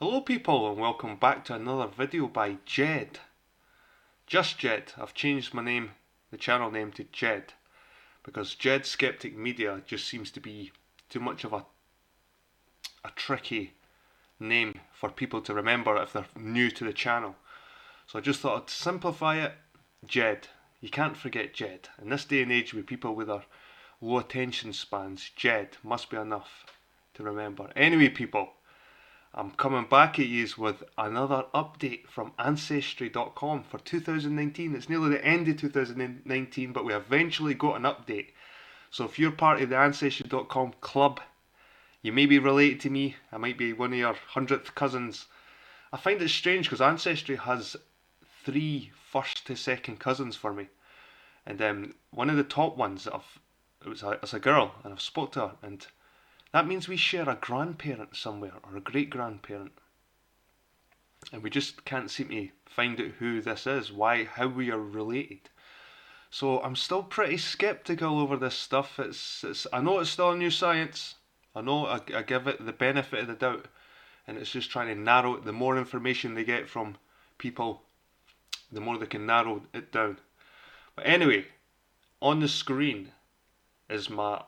Hello people and welcome back to another video by Jed. Just Jed. I've changed my name, the channel name, to Jed because Jed Skeptic Media just seems to be too much of a tricky name for people to remember if they're new to the channel. So I just thought I'd simplify it. Jed. You can't forget Jed. In this day and age with people with their low attention spans, Jed must be enough to remember. Anyway people, I'm coming back at you with another update from Ancestry.com for 2019. It's nearly the end of 2019, but we eventually got an update. So if you're part of the Ancestry.com club, you may be related to me. I might be one of your 100th cousins. I find it strange because Ancestry has 3 first to second cousins for me. And one of the top ones, it's a girl, and I've spoke to her, and that means we share a grandparent somewhere, or a great-grandparent. And we just can't seem to find out who this is, how we are related. So I'm still pretty skeptical over this stuff. I know it's still a new science. I know I give it the benefit of the doubt. And it's just trying to narrow it. The more information they get from people, the more they can narrow it down. But anyway, on the screen is my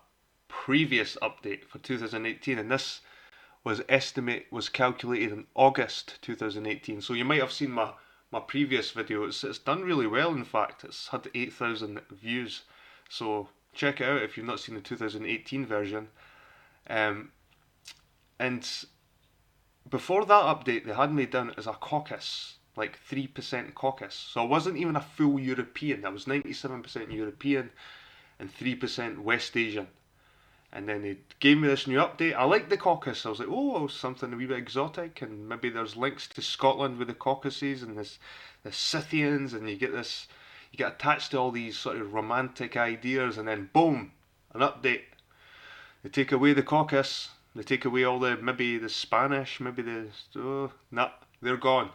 previous update for 2018, and this was calculated in August 2018. So you might have seen my previous video. It's done really well. In fact, it's had 8,000 views. So check it out if you've not seen the 2018 version. And before that update, they had me down as a caucus, like 3% caucus. So I wasn't even a full European. I was 97% European and 3% West Asian. And then they gave me this new update. I liked the caucus. I was like, oh, something a wee bit exotic, and maybe there's links to Scotland with the Caucasus and the Scythians, and you get attached to all these sort of romantic ideas, and then boom, an update. They take away the caucus. They take away all maybe the Spanish, they're gone.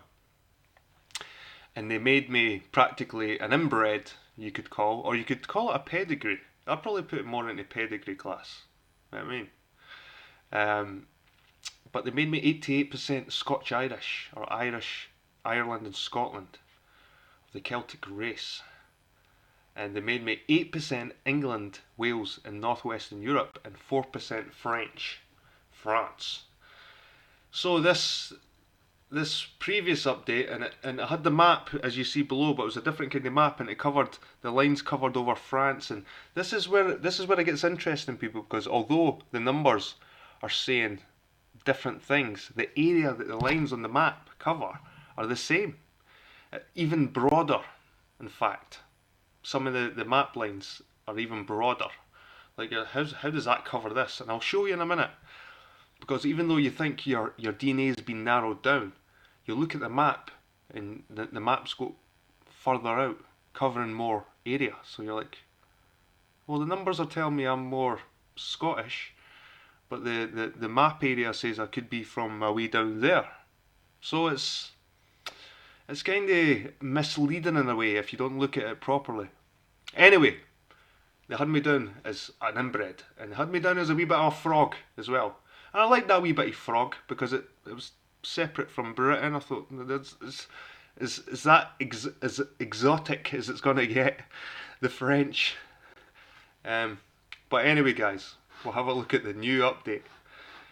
And they made me practically an inbred, you could call, or you could call it a pedigree. I'd probably put it more into pedigree class. You know what I mean? But they made me 88% Scotch-Irish, or Irish, Ireland and Scotland, of the Celtic race. And they made me 8% England, Wales and Northwestern Europe, and 4% French, France. So this previous update, and it had the map as you see below, but it was a different kind of map, and the lines covered over France. And this is where it gets interesting, people, because although the numbers are saying different things, the area that the lines on the map cover are the same, even broader. In fact, some of the map lines are even broader. Like, how does that cover this? And I'll show you in a minute. Because even though you think your DNA has been narrowed down, you look at the map, and the maps go further out, covering more area. So you're like, well, the numbers are telling me I'm more Scottish, but the map area says I could be from way down there. So it's kind of misleading in a way if you don't look at it properly. Anyway, they had me down as an inbred, and they had me down as a wee bit of a frog as well. And I like that wee bit of frog because it was separate from Britain. I thought, is that as exotic as it's going to get? The French. But anyway, guys, we'll have a look at the new update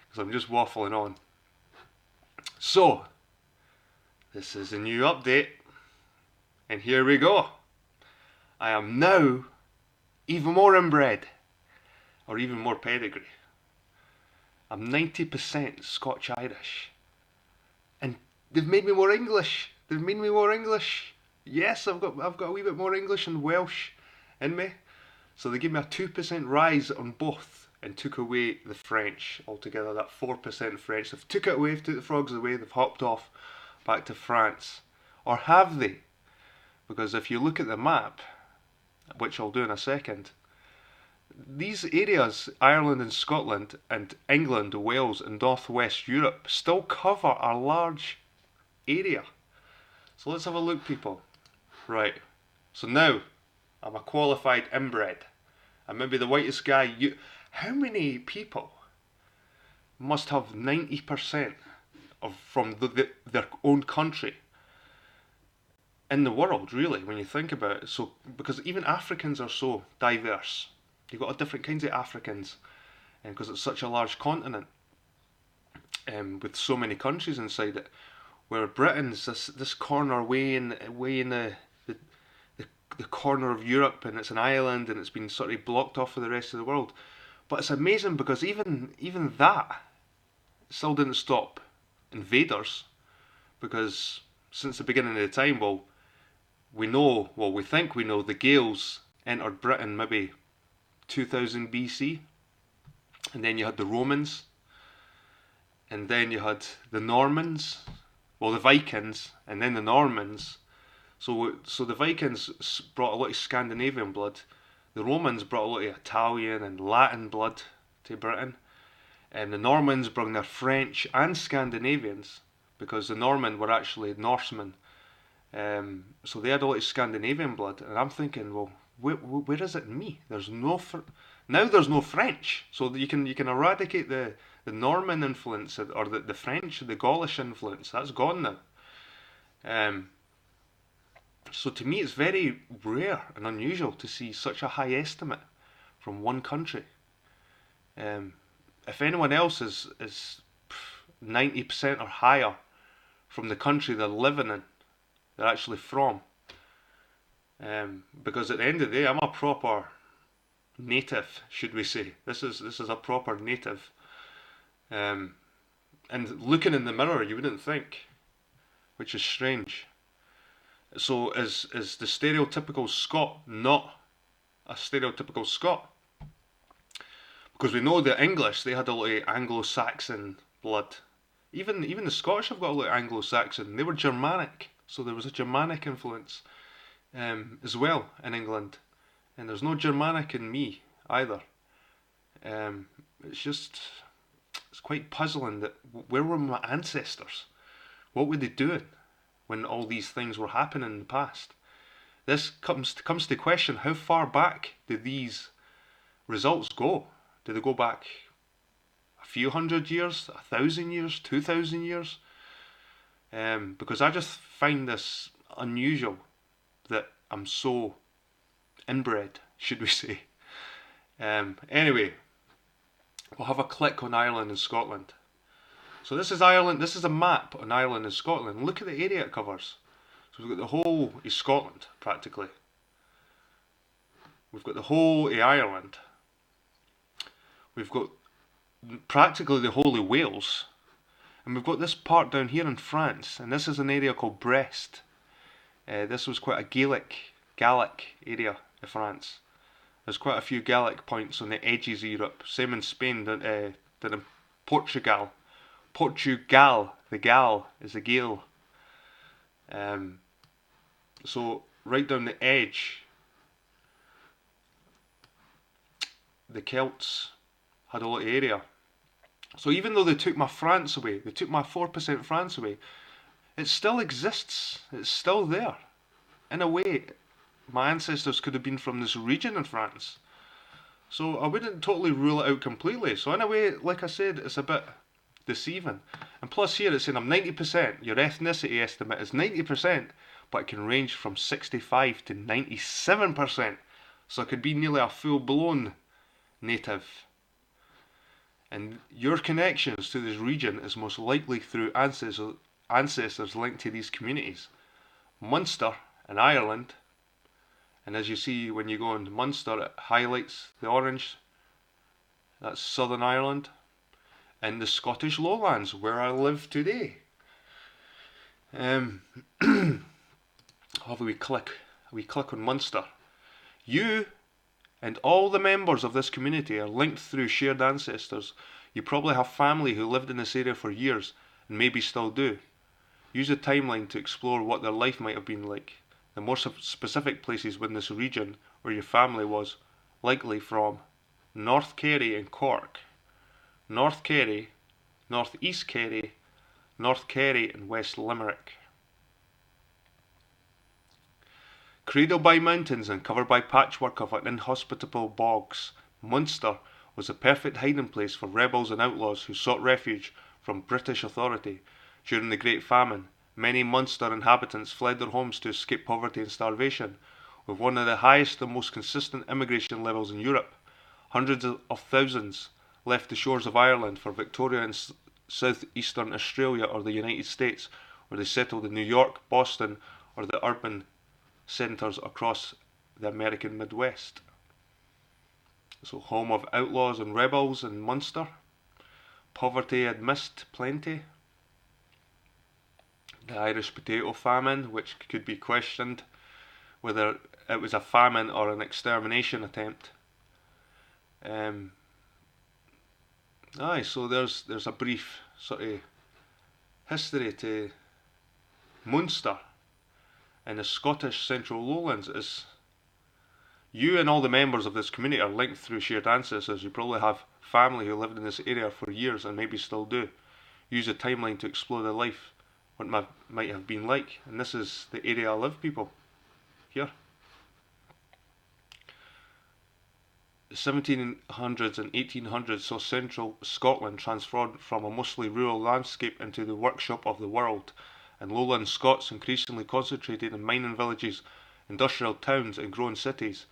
because I'm just waffling on. So, this is a new update, and here we go. I am now even more inbred, or even more pedigree. I'm 90% Scotch-Irish. And they've made me more English. Yes, I've got a wee bit more English and Welsh in me. So they gave me a 2% rise on both and took away the French altogether, that 4% French. They've took it away, took the frogs away, they've hopped off back to France. Or have they? Because if you look at the map, which I'll do in a second, these areas, Ireland and Scotland and England, Wales and Northwest Europe, still cover a large area. So let's have a look, people. Right, so now I'm a qualified inbred. And maybe the whitest guy, how many people must have 90% from their own country in the world, really, when you think about it. So, because even Africans are so diverse, you've got different kinds of Africans, and because it's such a large continent, with so many countries inside it, where Britain's this corner way in the, the corner of Europe, and it's an island, and it's been sort of blocked off for the rest of the world. But it's amazing because even that still didn't stop invaders, because since the beginning of the time, we think we know the Gaels entered Britain maybe 2000 BC, and then you had the Romans, and then you had the Normans, the Vikings, and then the Normans. So the Vikings brought a lot of Scandinavian blood. The Romans brought a lot of Italian and Latin blood to Britain, and the Normans brought their French and Scandinavians, because the Norman were actually Norsemen. So they had a lot of Scandinavian blood, and I'm thinking, well, where is it in me? There's no French, so you can eradicate the Norman influence, or the French, the Gaulish influence. That's gone now. So to me, it's very rare and unusual to see such a high estimate from one country. If anyone else is 90% or higher from the country they're living in, they're actually from. Because at the end of the day, I'm a proper native, should we say? This is a proper native. And looking in the mirror, you wouldn't think, which is strange. So is the stereotypical Scot not a stereotypical Scot? Because we know the English, they had a lot of Anglo-Saxon blood. Even the Scottish have got a lot of Anglo-Saxon. They were Germanic, so there was a Germanic influence as well in England. And there's no Germanic in me either. It's quite puzzling that where were my ancestors? What were they doing when all these things were happening in the past? This comes to question, how far back do these results go? Do they go back a few hundred years, 1,000 years, 2,000 years? Because I just find this unusual that I'm so inbred, should we say. Anyway, we'll have a click on Ireland and Scotland. So this is Ireland. This is a map on Ireland and Scotland. Look at the area it covers. So we've got the whole of Scotland, practically. We've got the whole of Ireland. We've got practically the whole of Wales. And we've got this part down here in France. And this is an area called Brest. This was quite a Gallic area of France. There's quite a few Gallic points on the edges of Europe. Same in Spain than in Portugal. Portugal, the Gal is a Gael. So right down the edge, the Celts had a lot of area. So even though they took my France away, they took my 4% France away, it still exists. It's still there. In a way, my ancestors could have been from this region in France. So I wouldn't totally rule it out completely. So in a way, like I said, it's a bit deceiving. And plus here it's saying I'm 90%. Your ethnicity estimate is 90%, but it can range from 65 to 97%. So it could be nearly a full-blown native. And your connections to this region is most likely through ancestors linked to these communities. Munster in Ireland, and as you see when you go on Munster, it highlights the orange. That's Southern Ireland. And the Scottish Lowlands, where I live today. Have a wee click on Munster. You and all the members of this community are linked through shared ancestors. You probably have family who lived in this area for years, and maybe still do. Use a timeline to explore what their life might have been like. The more specific places within this region where your family was likely from: North Kerry and Cork, North Kerry, North East Kerry, North Kerry and West Limerick. Cradled by mountains and covered by patchwork of inhospitable bogs, Munster was a perfect hiding place for rebels and outlaws who sought refuge from British authority. During the Great Famine, many Munster inhabitants fled their homes to escape poverty and starvation, with one of the highest and most consistent immigration levels in Europe. Hundreds of thousands left the shores of Ireland for Victoria and southeastern Australia or the United States, where they settled in New York, Boston, or the urban centres across the American Midwest. So, home of outlaws and rebels in Munster. Poverty had missed plenty. The Irish potato famine, which could be questioned whether it was a famine or an extermination attempt. So there's a brief sort of history to Munster and the Scottish Central Lowlands. Is you and all the members of this community are linked through shared ancestors. You probably have family who lived in this area for years and maybe still do. Use a timeline to explore their life, what might have been like. And this is the area I live, people. Here. The 1700s and 1800s saw central Scotland transformed from a mostly rural landscape into the workshop of the world, and lowland Scots increasingly concentrated in mining villages, industrial towns and growing cities.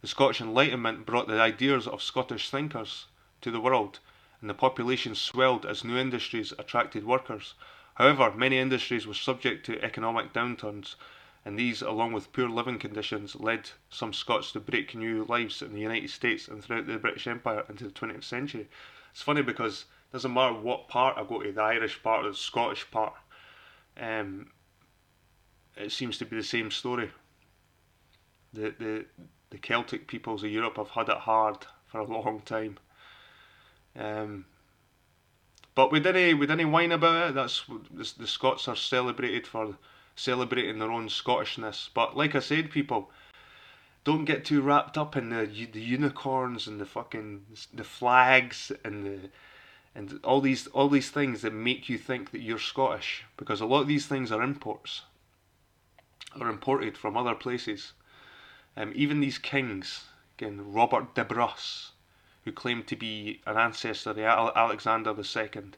The Scottish Enlightenment brought the ideas of Scottish thinkers to the world, and the population swelled as new industries attracted workers. However, many industries were subject to economic downturns, and these, along with poor living conditions, led some Scots to break new lives in the United States and throughout the British Empire into the 20th century. It's funny because it doesn't matter what part I go to, the Irish part or the Scottish part, it seems to be the same story. The Celtic peoples of Europe have had it hard for a long time. But we didn't whine about it. That's the Scots are celebrated for celebrating their own Scottishness. But like I said, people, don't get too wrapped up in the unicorns and the flags and all these things that make you think that you're Scottish, because a lot of these things are imported from other places. Even these kings, again, Robert de Bruce, who claimed to be an ancestor of Alexander II,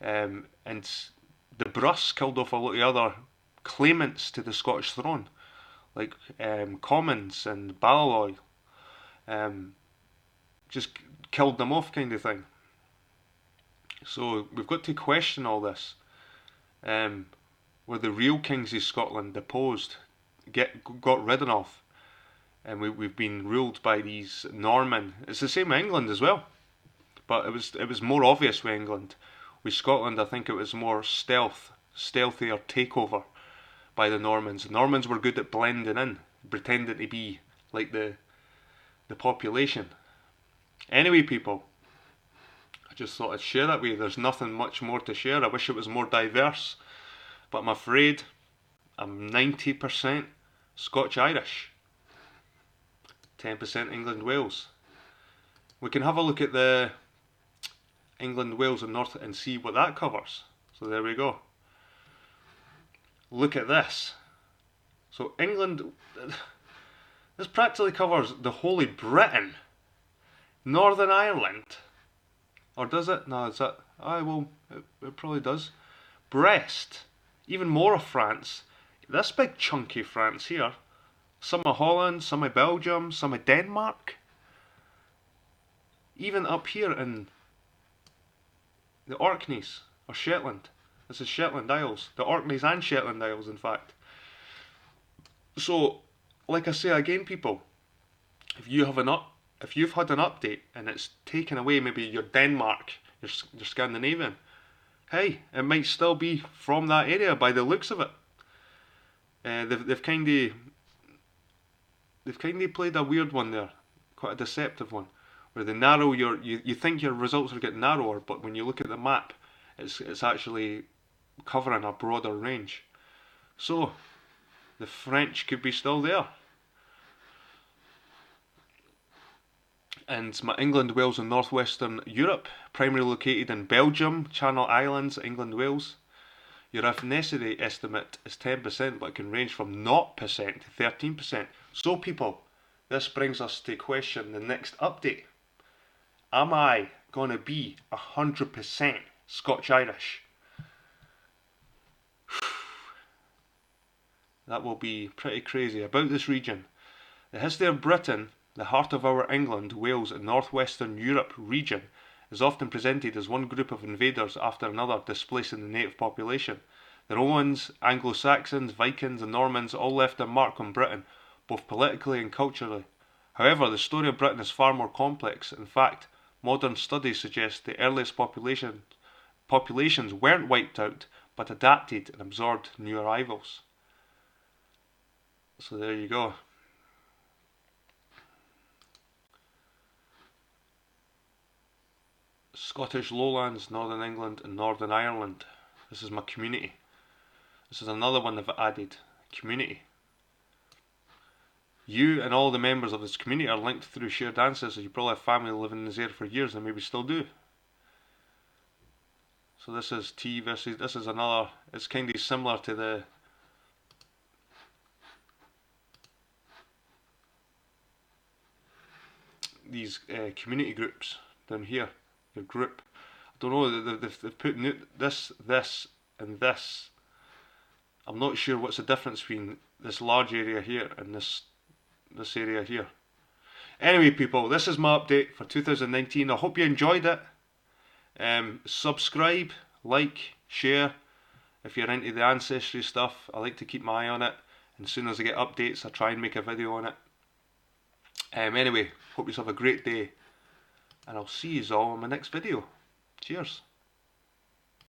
and de Bruce killed off a lot of other claimants to the Scottish throne, like Commons and Ballaloy, just killed them off, kind of thing. So we've got to question all this. Were the real kings of Scotland deposed, got rid of, and we've been ruled by these Norman? It's the same with England as well, but it was more obvious with England. With Scotland, I think it was more stealthier takeover by the Normans. The Normans were good at blending in, pretending to be like the population. Anyway, people, I just thought I'd share that with you. There's nothing much more to share. I wish it was more diverse, but I'm afraid I'm 90% Scotch-Irish, 10% England-Wales. We can have a look at the England, Wales and North and see what that covers. So there we go. Look at this. So England, this practically covers the whole of Britain, Northern Ireland, or does it? No, is that? It probably does. Brest, even more of France. This big chunky France here. Some of Holland, some of Belgium, some of Denmark. Even up here in the Orkneys, or Shetland. This is Shetland Isles. The Orkneys and Shetland Isles, in fact. So, like I say again, people, if you've had an update and it's taken away maybe your Denmark, your Scandinavian, hey, it might still be from that area by the looks of it. They've kind of played a weird one there, quite a deceptive one, where they narrow you think your results are getting narrower, but when you look at the map, it's actually covering a broader range. So the French could be still there. And my England, Wales and Northwestern Europe, primarily located in Belgium, Channel Islands, England, Wales. Your ethnicity estimate is 10%, but it can range from 0% to 13%. So people, this brings us to question the next update. Am I going to be 100% Scotch-Irish? That will be pretty crazy. About this region. The history of Britain, the heart of our England, Wales and northwestern Europe region, is often presented as one group of invaders after another displacing the native population. The Romans, Anglo-Saxons, Vikings and Normans all left their mark on Britain, both politically and culturally. However, the story of Britain is far more complex. In fact, modern studies suggest the earliest populations weren't wiped out, but adapted and absorbed new arrivals. So there you go. Scottish Lowlands, Northern England and Northern Ireland. This is my community. This is another one they've added. Community. You and all the members of this community are linked through shared ancestors. You probably have family living in this area for years and maybe still do. So this is T versus, this is another, it's kind of similar to these community groups down here. Your group. I don't know, they've put this, and this. I'm not sure what's the difference between this large area here and this area here. Anyway, people, this is my update for 2019. I hope you enjoyed it. Subscribe, like, share. If you're into the Ancestry stuff, I like to keep my eye on it. And as soon as I get updates, I try and make a video on it. Anyway, hope you have a great day. And I'll see you all in my next video. Cheers.